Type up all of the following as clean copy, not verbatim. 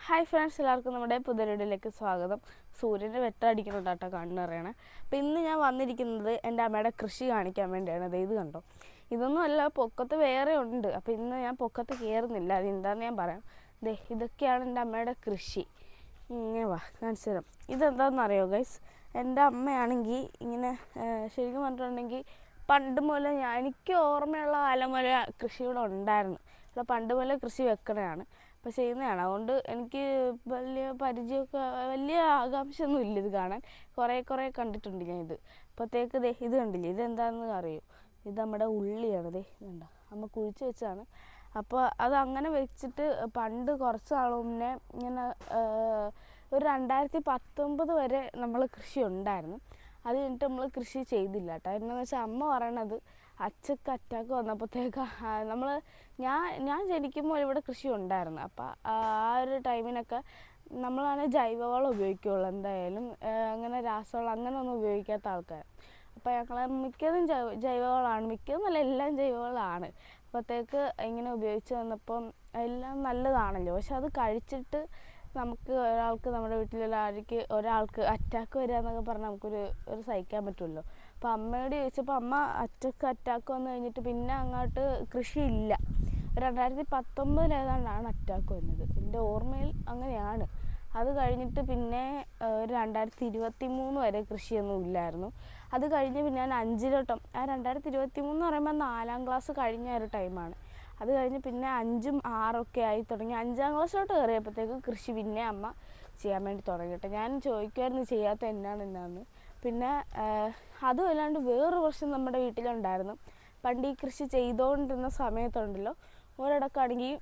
Hi friends, എല്ലാവർക്കും നമ്മുടെ പുതിയ വീഡിയോയിലേക്ക് സ്വാഗതം. സൂര്യൻ്റെ വെട്ടടിക്കുന്നുണ്ട് കേട്ടോ, കണ്ണറിയണേ. അപ്പോൾ ഇന്ന് ഞാൻ വന്നിരിക്കുന്നത് എൻ്റെ അമ്മയുടെ കൃഷി കാണിക്കാൻ വേണ്ടിയാണ്. ഇത് കണ്ടോ, ഇതൊന്നും അല്ല, പൊക്കത്ത് വേറെ ഉണ്ട്. അപ്പോൾ ഇന്ന് ഞാൻ പൊക്കത്ത് കയറുന്നില്ല, അതെന്താണെന്ന് ഞാൻ പറയാം. ഇതൊക്കെയാണ് എൻ്റെ അമ്മയുടെ കൃഷി. ഇങ്ങനെ വാ കാണിച്ചു തരാം. ഇതെന്താണെന്ന് അറിയോ ഗൈസ്, എൻ്റെ അമ്മയാണെങ്കിൽ ഇങ്ങനെ ശരിക്കും പറഞ്ഞിട്ടുണ്ടെങ്കിൽ പണ്ട് മുതലേ എനിക്ക് ഓർമ്മയുള്ള കാലം മുതലേ കൃഷി ഇവിടെ ഉണ്ടായിരുന്നു. ഇവിടെ പണ്ട് മുതലേ കൃഷി വെക്കണതാണ്, അപ്പോൾ ചെയ്യുന്നതാണ്. അതുകൊണ്ട് എനിക്ക് വലിയ പരിചയമൊക്കെ, വലിയ ആകാംക്ഷയൊന്നും ഇല്ല ഇത് കാണാൻ. കുറേ കണ്ടിട്ടുണ്ട് ഞാൻ ഇത്. അപ്പോഴത്തേക്ക് ഇത് കണ്ടില്ലേ, ഇതെന്താണെന്ന് അറിയോ? ഇത് നമ്മുടെ ഉള്ളിയാണ്. ഇതുണ്ടോ, അമ്മ കുഴിച്ച് വെച്ചതാണ്. അപ്പോൾ അത് അങ്ങനെ വെച്ചിട്ട് പണ്ട് കുറച്ച് നാൾ മുന്നേ ഇങ്ങനെ ഒരു 2019 വരെ നമ്മൾ കൃഷി ഉണ്ടായിരുന്നു. അത് കഴിഞ്ഞിട്ട് നമ്മൾ കൃഷി ചെയ്തില്ല കേട്ടോ. എന്താണെന്ന് വെച്ചാൽ അമ്മ പറയണത് അച്ചക്ക് അറ്റാക്ക് വന്നപ്പോഴത്തേക്ക് ഞാൻ ജനിക്കുമ്പോൾ ഇവിടെ കൃഷി ഉണ്ടായിരുന്നു. അപ്പോൾ ആ ഒരു ടൈമിനൊക്കെ നമ്മളാണെങ്കിൽ ജൈവവളം ഉപയോഗിക്കുകയുള്ളൂ എന്തായാലും. അങ്ങനെ രാസവളം അങ്ങനെ ഒന്നും ഉപയോഗിക്കാത്ത ആൾക്കാർ. അപ്പോൾ ഞങ്ങൾ മിക്കതും ജൈവവളമാണ്, മിക്കതും എല്ലാം ജൈവവളമാണ്. അപ്പോഴത്തേക്ക് ഇങ്ങനെ ഉപയോഗിച്ച് വന്നപ്പം എല്ലാം നല്ലതാണല്ലോ. പക്ഷെ അത് കഴിച്ചിട്ട് നമുക്ക് നമ്മുടെ വീട്ടിലുള്ള ഒരാൾക്ക് അറ്റാക്ക് വരിക എന്നൊക്കെ പറഞ്ഞാൽ നമുക്കൊരു സഹിക്കാൻ പറ്റുമല്ലോ. അപ്പോൾ അമ്മയോട് ചോദിച്ചപ്പോൾ അമ്മ അറ്റാക്ക് വന്നു കഴിഞ്ഞിട്ട് പിന്നെ അങ്ങോട്ട് കൃഷിയില്ല. 2019 ഏതാണ്ടാണ് അറ്റാക്ക് വന്നത്, എൻ്റെ ഓർമ്മയിൽ അങ്ങനെയാണ്. അത് കഴിഞ്ഞിട്ട് പിന്നെ ഒരു 2023 വരെ കൃഷിയൊന്നും ഇല്ലായിരുന്നു. അത് കഴിഞ്ഞ് പിന്നെ ഞാൻ 5-ലോട്ടം, 2023 എന്ന് പറയുമ്പോൾ 4ാം ക്ലാസ് കഴിഞ്ഞ ഒരു ടൈമാണ്. അത് കഴിഞ്ഞ് പിന്നെ 5ഉം 6ഒക്കെ ആയി തുടങ്ങി. 5ാം ക്ലാസ്സിലോട്ട് കയറിയപ്പോഴത്തേക്കും കൃഷി പിന്നെ അമ്മ ചെയ്യാൻ വേണ്ടി തുടങ്ങിയിട്ട് ഞാൻ ചോദിക്കുമായിരുന്നു ചെയ്യാത്ത എന്നാന്ന്. പിന്നെ അതും അല്ലാണ്ട് വേറൊരു പ്രശ്നം നമ്മുടെ വീട്ടിലുണ്ടായിരുന്നു. പണ്ട് ഈ കൃഷി ചെയ്തുകൊണ്ടിരുന്ന സമയത്തുണ്ടല്ലോ, ഒരിടക്കാണെങ്കിൽ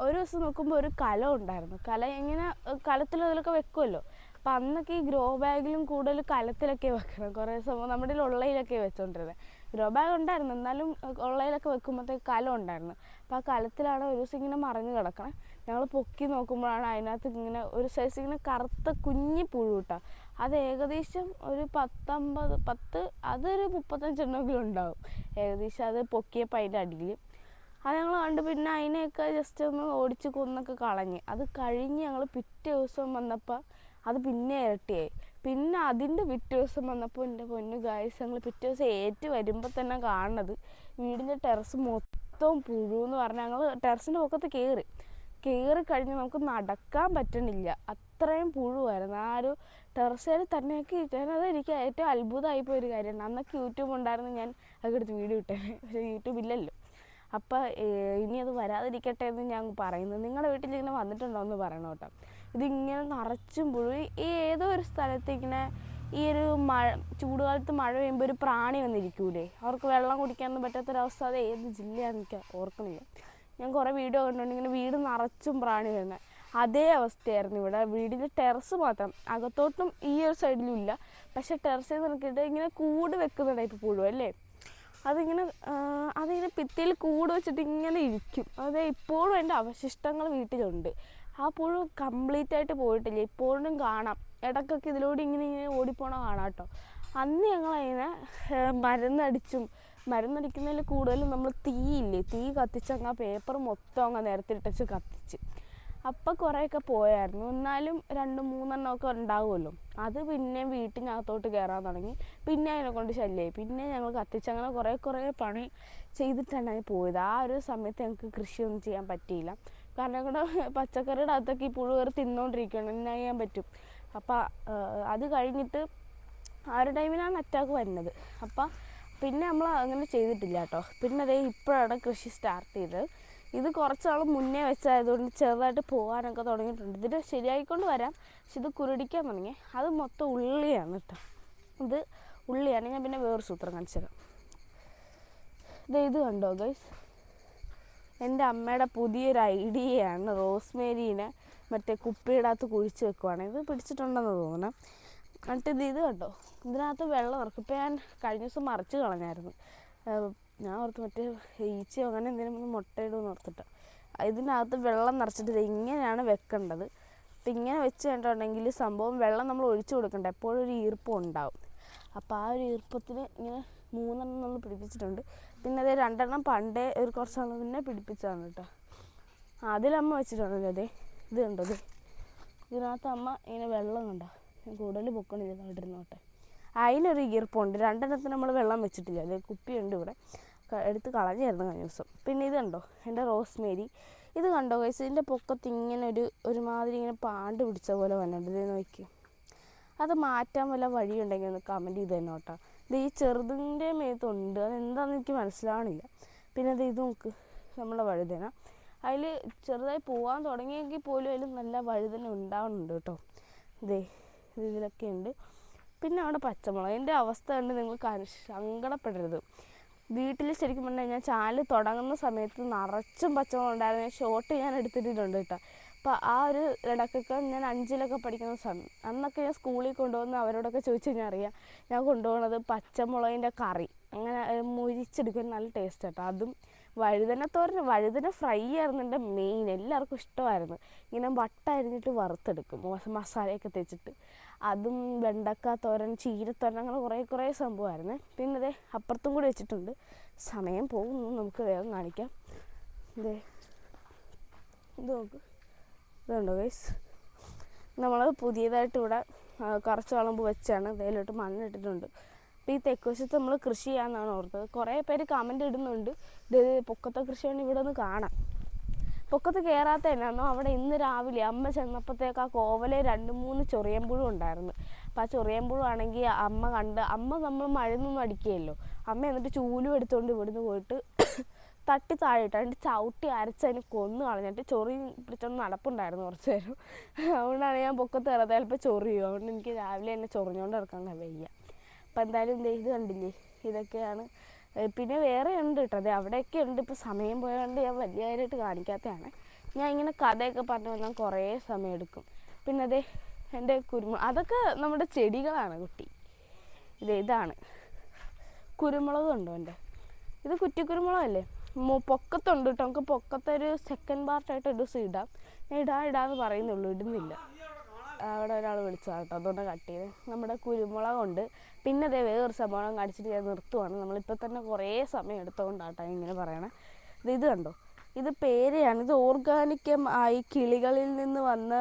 ഒരു ദിവസം നോക്കുമ്പോൾ ഒരു കലം ഉണ്ടായിരുന്നു. ഇങ്ങനെ കലത്തിൽ അതിലൊക്കെ വെക്കുമല്ലോ. അപ്പം അന്നൊക്കെ ഈ ഗ്രോ ബാഗിലും കൂടുതൽ കലത്തിലൊക്കെ വെക്കണം. കുറേ സമയം നമ്മുടെ ഉള്ളയിലൊക്കെ വെച്ചുകൊണ്ടിരുന്നത്. ഗ്രോ ബാഗ് ഉണ്ടായിരുന്നു, എന്നാലും ഉള്ളയിലൊക്കെ വെക്കുമ്പോഴത്തേക്ക് കലം ഉണ്ടായിരുന്നു. അപ്പോൾ ആ കലത്തിലാണ് ഒരു ദിവസം ഇങ്ങനെ മറിഞ്ഞ് കിടക്കണം. ഞങ്ങൾ പൊക്കി നോക്കുമ്പോഴാണ് അതിനകത്ത് ഇങ്ങനെ ഒരു സൈസ് ഇങ്ങനെ കറുത്ത കുഞ്ഞി പുഴു കിട്ടുക. അത് ഏകദേശം ഒരു 10 അതൊരു 35 എണ്ണമെങ്കിലും ഉണ്ടാവും ഏകദേശം. അത് പൊക്കിയപ്പോൾ അതിൻ്റെ അടിയിൽ അത് ഞങ്ങൾ കണ്ട് പിന്നെ അതിനെയൊക്കെ ജസ്റ്റ് ഒന്ന് ഓടിച്ച് കൊന്നൊക്കെ കളഞ്ഞ്. അത് കഴിഞ്ഞ് ഞങ്ങൾ പിറ്റേ ദിവസം വന്നപ്പോൾ അത് പിന്നെ ഇരട്ടിയായി. പിന്നെ അതിൻ്റെ പിറ്റേ ദിവസം വന്നപ്പോൾ എൻ്റെ പൊന്നു ഗായ്സ്, ഞങ്ങൾ പിറ്റേ ദിവസം വരുമ്പോൾ തന്നെ കാണുന്നത് വീടിൻ്റെ ടെറസ് മൊത്തം പുഴു എന്ന് പറഞ്ഞാൽ ഞങ്ങൾ ടെറസിൻ്റെ പൊക്കത്ത് കയറി കഴിഞ്ഞ് നമുക്ക് നടക്കാൻ പറ്റണില്ല, അത്രയും പുഴുവായിരുന്നു ആ ഒരു ടെറസിൽ തന്നെയൊക്കെ. അത് എനിക്ക് ഏറ്റവും അത്ഭുതമായിപ്പോയൊരു കാര്യമാണ്. അന്നൊക്കെ യൂട്യൂബ് ഉണ്ടായിരുന്നു, ഞാൻ അതൊക്കെ എടുത്ത് വീഡിയോ ഇട്ടേനെ. പക്ഷേ യൂട്യൂബ് ഇല്ലല്ലോ. അപ്പോൾ ഇനി അത് വരാതിരിക്കട്ടെ എന്ന് ഞാൻ പറയുന്നത്. നിങ്ങളുടെ വീട്ടിൽ ഇങ്ങനെ വന്നിട്ടുണ്ടോ എന്ന് പറയണം കേട്ടോ. ഇതിങ്ങനെ നിറച്ചും പുഴു. ഈ ഏതോ ഒരു സ്ഥലത്ത് ഇങ്ങനെ ഈ ഒരു ചൂടുകാലത്ത് മഴ പെയ്യുമ്പോൾ ഒരു പ്രാണി വന്നിരിക്കൂലേ, അവർക്ക് വെള്ളം കുടിക്കാനൊന്നും പറ്റാത്തൊരവസ്ഥ. അത് ഏത് ജില്ലയാണെന്ന് എനിക്ക് ഓർക്കണില്ല. ഞാൻ കുറേ വീഡിയോ കണ്ടുകൊണ്ട് ഇങ്ങനെ വീട് നിറച്ചും പ്രാണി വരുന്നത്. അതേ അവസ്ഥയായിരുന്നു ഇവിടെ. വീടിൻ്റെ ടെറസ് മാത്രം, അകത്തോട്ടും ഈ ഒരു സൈഡിലും ഇല്ല. പക്ഷേ ടെറസിൽ നോക്കിയിട്ട് ഇങ്ങനെ കൂട് വെക്കുന്ന ടൈപ്പ് പുഴു അല്ലേ, അതിങ്ങനെ ഭിത്തിയിൽ കൂട് വെച്ചിട്ട് ഇങ്ങനെ ഇരിക്കും. ഇപ്പോഴും എൻ്റെ അവശിഷ്ടങ്ങൾ വീട്ടിലുണ്ട്. ആ പുഴു കംപ്ലീറ്റ് ആയിട്ട് പോയിട്ടില്ല, ഇപ്പോഴും കാണാം. ഇടയ്ക്കൊക്കെ ഇതിലൂടെ ഇങ്ങനെ ഓടിപ്പോണ കാണാം കേട്ടോ. അന്ന് ഞങ്ങളതിനെ മരുന്നടിക്കുന്നതിൽ കൂടുതലും നമ്മൾ തീ കത്തിച്ചങ്ങ് ആ പേപ്പർ മൊത്തം അങ്ങ് നിരത്തിലിട്ടച്ച് കത്തിച്ച്. അപ്പം കുറേയൊക്കെ പോയായിരുന്നു. എന്നാലും 2-3 ഉണ്ടാവുമല്ലോ. അത് പിന്നെ വീട്ടിനകത്തോട്ട് കയറാൻ തുടങ്ങി. പിന്നെ അതിനെ കൊണ്ട് ശല്യമായി. പിന്നെ ഞങ്ങൾ കത്തിച്ചങ്ങനെ കുറേ പണി ചെയ്തിട്ടാണ് അത് പോയത്. ആ ഒരു സമയത്ത് ഞങ്ങൾക്ക് കൃഷിയൊന്നും ചെയ്യാൻ പറ്റിയില്ല. കാരണം ഞങ്ങളുടെ പച്ചക്കറിയുടെ അകത്തൊക്കെ ഈ പുഴു കയറി തിന്നുകൊണ്ടിരിക്കുകയാണ്, എന്നാ ചെയ്യാൻ പറ്റും. അപ്പം അത് കഴിഞ്ഞിട്ട് ആ ഒരു ടൈമിലാണ് അറ്റാക്ക് വരുന്നത്. അപ്പം പിന്നെ നമ്മൾ അങ്ങനെ ചെയ്തിട്ടില്ല കേട്ടോ. പിന്നെ ഇപ്പോഴാണ് കൃഷി സ്റ്റാർട്ട് ചെയ്തത്. ഇത് കുറച്ച് നാൾ മുന്നേ വെച്ചായതുകൊണ്ട് ചെറുതായിട്ട് പോകാനൊക്കെ തുടങ്ങിയിട്ടുണ്ട്. ഇതിൽ ശരിയായിക്കൊണ്ട് വരാം, പക്ഷെ ഇത് കുരുടിക്കാൻ തുടങ്ങി. അത് മൊത്തം ഉള്ളിയാണ് കേട്ടോ. ഇത് ഉള്ളിയാണ്. ഞാൻ പിന്നെ വേറൊരു സൂത്രം കാണിച്ചു തരാം. ഇത് കണ്ടോ ഗൈസ്, എൻ്റെ അമ്മയുടെ പുതിയൊരു ഐഡിയയാണ്. റോസ്മേരീനെ മറ്റേ കുപ്പിയുടെ അകത്ത് കുഴിച്ച് വെക്കുവാണ്. ഇത് പിടിച്ചിട്ടുണ്ടെന്ന് തോന്നണം. എന്നിട്ട് ഇത് കണ്ടോ, ഇതിനകത്ത് വെള്ളം ഇറക്കും. ഇപ്പം ഞാൻ കഴിഞ്ഞ ദിവസം മറിച്ച് കളഞ്ഞായിരുന്നു. ഞാൻ ഓർത്ത് മറ്റേ ഈച്ചയോ അങ്ങനെ എന്തെങ്കിലും മുട്ടയിടുമെന്ന് ഓർത്തിട്ട്. ഇതിനകത്ത് വെള്ളം നിറച്ചിട്ട് ഇത് ഇങ്ങനെയാണ് വെക്കേണ്ടത്. അപ്പം ഇങ്ങനെ വെച്ച് കണ്ടിട്ടുണ്ടെങ്കിൽ സംഭവം വെള്ളം നമ്മൾ ഒഴിച്ചു കൊടുക്കണ്ട, എപ്പോഴും ഒരു ഈർപ്പം ഉണ്ടാവും. അപ്പോൾ ആ ഒരു ഈർപ്പത്തിന് ഇങ്ങനെ 3 നമ്മൾ പിടിപ്പിച്ചിട്ടുണ്ട്. പിന്നെ അതേ 2 പണ്ടേ കുറച്ച് നാൾ മുന്നേ പിടിപ്പിച്ചതാണ് കേട്ടോ. അതിലമ്മ വെച്ചിട്ടുണ്ടല്ലോ. ഇത് കണ്ടോ, ഇതിനകത്ത് അമ്മ ഇങ്ങനെ വെള്ളം കണ്ടോ, ഞാൻ കൂടുതൽ പൊക്കണില്ല, അവിടെ ഇരുന്നോട്ടെ. അതിനൊരു ഈർപ്പമുണ്ട്. രണ്ടെണ്ണത്തിന് നമ്മൾ വെള്ളം വെച്ചിട്ടില്ല, അത് കുപ്പിയുണ്ട് ഇവിടെ, എടുത്ത് കളഞ്ഞായിരുന്നു കഴിഞ്ഞ ദിവസം. പിന്നെ ഇത് കണ്ടോ എൻ്റെ റോസ്മേരി, ഇത് കണ്ടോ ഗൈസ്, ഇതിൻ്റെ പൊക്കത്ത് ഇങ്ങനെ ഒരുമാതിരി ഇങ്ങനെ പാണ്ട് പിടിച്ച പോലെ വന്നിട്ടുണ്ട്. ഇത് നോക്കി, അത് മാറ്റാൻ വല്ല വഴിയുണ്ടെങ്കിൽ ഒന്ന് കമൻറ്റ് ചെയ്ത് തന്നെ കേട്ടോ. ഇത് ഈ ചെറുതിൻ്റെ മേത്തുണ്ട്, അതെന്താണെന്ന് എനിക്ക് മനസ്സിലാവണില്ല. പിന്നെ അത് ഇത് നോക്ക്, നമ്മളെ വഴുതന അതിൽ ചെറുതായി പോകാൻ തുടങ്ങിയെങ്കിൽ പോലും അതിൽ നല്ല വഴുതന ഉണ്ടാവുന്നുണ്ട് കേട്ടോ. ഇതിലൊക്കെ ഉണ്ട്. പിന്നെ അവിടെ പച്ചമുളക്, എൻ്റെ അവസ്ഥ കണ്ട് നിങ്ങൾ സങ്കടപ്പെടരുത്. വീട്ടിൽ ശരിക്കും പറഞ്ഞു കഴിഞ്ഞാൽ ചാനൽ തുടങ്ങുന്ന സമയത്ത് നിറച്ചും പച്ചമുളക് ഉണ്ടായിരുന്നു. ഷോർട്ട് ഞാൻ എടുത്തിട്ടുണ്ട് കേട്ടോ. അപ്പോൾ ആ ഒരു ഇടയ്ക്കൊക്കെ ഞാൻ 5-ലൊക്കെ പഠിക്കുന്ന സമയം, അന്നൊക്കെ ഞാൻ സ്കൂളിൽ കൊണ്ടുപോകുന്ന അവരോടൊക്കെ ചോദിച്ചു കഴിഞ്ഞാൽ അറിയാം, ഞാൻ കൊണ്ടുപോകുന്നത് പച്ചമുളകിൻ്റെ കറി, അങ്ങനെ മുരിച്ചെടുക്കും, നല്ല ടേസ്റ്റ് കേട്ടോ. അതും വഴുതന ഫ്രൈ ആയിരുന്നു എൻ്റെ മെയിൻ, എല്ലാവർക്കും ഇഷ്ടമായിരുന്നു. ഇങ്ങനെ വട്ട അരിഞ്ഞിട്ട് വറുത്തെടുക്കും മസാലയൊക്കെ തേച്ചിട്ട്, അതും വെണ്ടക്ക തോരൻ, ചീരത്തോരൻ, അങ്ങനെ കുറേ സംഭവമായിരുന്നു. പിന്നെ ഇതേ അപ്പുറത്തും കൂടി വെച്ചിട്ടുണ്ട്. സമയം പോകുന്നു, നമുക്ക് വേഗം കാണിക്കാം. ഇത് നോക്ക്, ഇതുണ്ടോ ഗൈസ്, നമ്മൾ പുതിയതായിട്ട് ഇവിടെ കുറച്ച് വളമ്പ് വെച്ചാണ്, ഇതിലോട്ട് മണ്ണിട്ടിട്ടുണ്ട്. അപ്പോൾ ഈ തെക്കുവശത്ത് നമ്മൾ കൃഷി ചെയ്യാമെന്നാണ് ഓർത്തത്. കുറേ പേര് കമൻ്റ് ഇടുന്നുണ്ട്, ഇത് പൊക്കത്തെ കൃഷിയാണ് ഇവിടെ ഒന്ന് കാണാം. പൊക്കത്ത് കയറാത്ത എന്നാന്നോ, അവിടെ ഇന്ന് രാവിലെ അമ്മ ചെന്നപ്പോഴത്തേക്ക് ആ കോവലെ 2-3 ചൊറിയമ്പുഴും ഉണ്ടായിരുന്നു. അപ്പോൾ ആ ചൊറിയമ്പുഴു ആണെങ്കിൽ അമ്മ നമ്മൾ മഴയൊന്നും അടിക്കുകയല്ലോ, അമ്മ എന്നിട്ട് ചൂലും എടുത്തുകൊണ്ട് ഇവിടുന്ന് പോയിട്ട് തട്ടി താഴെയിട്ട് അതിൻ്റെ ചവിട്ടി അരച്ചതിന് കൊന്നു കളഞ്ഞിട്ട് ചൊറി പിടിച്ചൊന്ന് നടപ്പുണ്ടായിരുന്നു കുറച്ച് നേരം. അതുകൊണ്ടാണ് ഞാൻ പൊക്കത്ത് കയറാത്ത, ചിലപ്പോൾ ചൊറിയും, അതുകൊണ്ട് എനിക്ക് രാവിലെ തന്നെ ചൊറിഞ്ഞുകൊണ്ട് ഇറക്കാൻ വയ്യ. അപ്പോൾ എന്തായാലും ഇത് കണ്ടില്ലേ, ഇതൊക്കെയാണ്. പിന്നെ വേറെ ഉണ്ട് കേട്ടോ, അതെ അവിടെയൊക്കെ ഉണ്ട്. ഇപ്പോൾ സമയം പോയതുകൊണ്ട് ഞാൻ വലിയതായിട്ട് കാണിക്കാത്തതാണ്. ഞാൻ ഇങ്ങനെ കഥയൊക്കെ പറഞ്ഞു വന്നാൽ കുറേ സമയം എടുക്കും. പിന്നെ അതെ എൻ്റെ കുരുമുളക്, അതൊക്കെ നമ്മുടെ ചെടികളാണ് കുട്ടി. ഇതാണ് കുരുമുളക് ഉണ്ടോ എൻ്റെ, ഇത് കുറ്റിക്കുരുമുളകല്ലേ, പൊക്കത്തുണ്ട് കേട്ടോ. നമുക്ക് പൊക്കത്തൊരു സെക്കൻഡ് പാർട്ടായിട്ട് ഒരു ദിവസം ഇടാം. ഞാൻ ഇടാന്ന് പറയുന്നുള്ളൂ, ഇടുന്നില്ല. അവിടെ ഒരാൾ വിളിച്ചതാണ് കേട്ടോ, അതുകൊണ്ട് കട്ട് ചെയ്ത്. നമ്മുടെ കുരുമുളകുണ്ട്. പിന്നെ അതേ വേറൊരു സംഭവം കാണിച്ചിട്ട് ഞാൻ നിർത്തുവാണ്. നമ്മളിപ്പോൾ തന്നെ കുറേ സമയം എടുത്തുകൊണ്ടാട്ടോ ഇങ്ങനെ പറയണേ. ഇത് കണ്ടോ, ഇത് പേരയാണ്. ഇത് ഓർഗാനിക് ആയി കിളികളിൽ നിന്ന് വന്ന്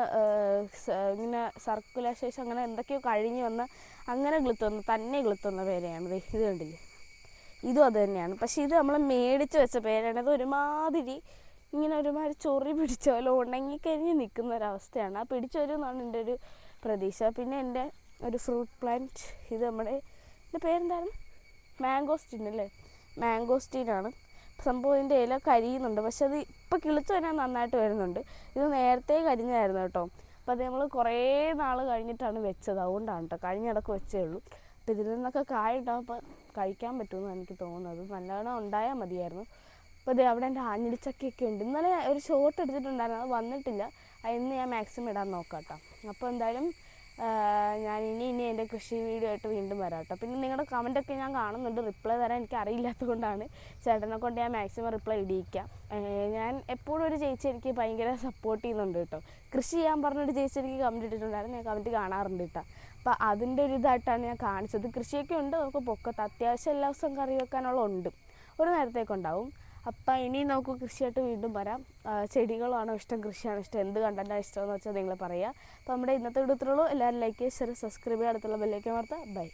ഇങ്ങനെ സർക്കുലേഷൻ അങ്ങനെ എന്തൊക്കെയോ കഴിഞ്ഞ് വന്ന് അങ്ങനെ തന്നെ കിളുത്തുന്ന പേരയാണ്. ഇത് കണ്ടില്ലേ, ഇതും അത് തന്നെയാണ്. പക്ഷേ ഇത് നമ്മൾ മേടിച്ച് വെച്ച പേരാണ്. ഇത് ഒരുമാതിരി ചൊറി പിടിച്ച പോലെ ഉണങ്ങിക്കരിഞ്ഞ് നിൽക്കുന്ന ഒരവസ്ഥയാണ്. ആ പിടിച്ചു വരുമെന്നാണ് എൻ്റെ ഒരു പ്രതീക്ഷ. പിന്നെ എൻ്റെ ഒരു ഫ്രൂട്ട് പ്ലാന്റ്, ഇത് ഇതിൻ്റെ പേരെന്തായിരുന്നു, മാംഗോസ്റ്റീൻ അല്ലേ, മാംഗോസ്റ്റീനാണ് സംഭവം. ഇതിൻ്റെ ഇല കരിയുന്നുണ്ട്, പക്ഷെ അത് ഇപ്പോൾ കിളിച്ച് വരാൻ നന്നായിട്ട് വരുന്നുണ്ട്. ഇത് നേരത്തെ കരിഞ്ഞായിരുന്നു കേട്ടോ. അപ്പോൾ അത് നമ്മൾ കുറേ നാൾ കഴിഞ്ഞിട്ടാണ് വെച്ചത്, അതുകൊണ്ടാണ് കേട്ടോ, കഴിഞ്ഞിടക്ക് വെച്ചേ ഉള്ളൂ. അപ്പോൾ ഇതിൽ നിന്നൊക്കെ കായ ഉണ്ടാകുമ്പോൾ കഴിക്കാൻ പറ്റുമെന്ന് എനിക്ക് തോന്നുന്നത്, നല്ലവണ്ണം ഉണ്ടായാൽ മതിയായിരുന്നു. അപ്പോൾ ഇത് അവിടെ എൻ്റെ ആഞ്ഞിലിച്ചക്കയൊക്കെ ഉണ്ട്. ഇന്നലെ ഒരു ഷോട്ട് എടുത്തിട്ടുണ്ടായിരുന്നു, അത് വന്നിട്ടില്ല. ഇന്ന് ഞാൻ മാക്സിമം ഇടാൻ നോക്കാം കേട്ടോ. അപ്പോൾ എന്തായാലും ഞാൻ ഇനി എൻ്റെ കൃഷി വീഡിയോ ആയിട്ട് വീണ്ടും വരാം കേട്ടോ. പിന്നെ നിങ്ങളുടെ കമൻറ്റൊക്കെ ഞാൻ കാണുന്നുണ്ട്, റിപ്ലൈ തരാൻ എനിക്ക് അറിയില്ലാത്തത് കൊണ്ടാണ് ചേട്ടനെ കൊണ്ട് ഞാൻ മാക്സിമം റിപ്ലൈ ഇടിയിക്കാം. ഞാൻ എപ്പോഴും ഒരു ചേച്ചി എനിക്ക് ഭയങ്കര സപ്പോർട്ട് ചെയ്യുന്നുണ്ട് കേട്ടോ. കൃഷി ചെയ്യാൻ പറഞ്ഞൊരു ചേച്ചി എനിക്ക് കമൻറ്റ് ഇട്ടിട്ടുണ്ടായിരുന്നു, ഞാൻ കമൻറ്റ് കാണാറുണ്ട് കേട്ടോ. അപ്പോൾ അതിൻ്റെ ഒരു ഇതായിട്ടാണ് ഞാൻ കാണിച്ചത്. കൃഷിയൊക്കെ ഉണ്ട് നമുക്ക് പൊക്കത്ത്, അത്യാവശ്യം എല്ലാ ദിവസവും കറി വെക്കാനുള്ള ഉണ്ട്, ഒരു നേരത്തേക്കുണ്ടാവും. അപ്പം ഇനി നമുക്ക് കൃഷിയായിട്ട് വീണ്ടും വരാം. ചെടികളാണോ ഇഷ്ടം, കൃഷിയാണോ ഇഷ്ടം, എന്ത് കണ്ടൻറ്റാണ് ഇഷ്ടമെന്ന് വെച്ചാൽ നിങ്ങൾ പറയുക. അപ്പോൾ നമ്മുടെ ഇന്നത്തെ വീഡിയോ ഇത്രയുള്ളൂ. എല്ലാവരും ലൈക്ക് ചെയ്യുക, ഷെയർ, സബ്സ്ക്രൈബ് ചെയ്യുക, അടുത്തുള്ള ബെല്ലൈക്കൻ അമർത്തുക. ബൈ.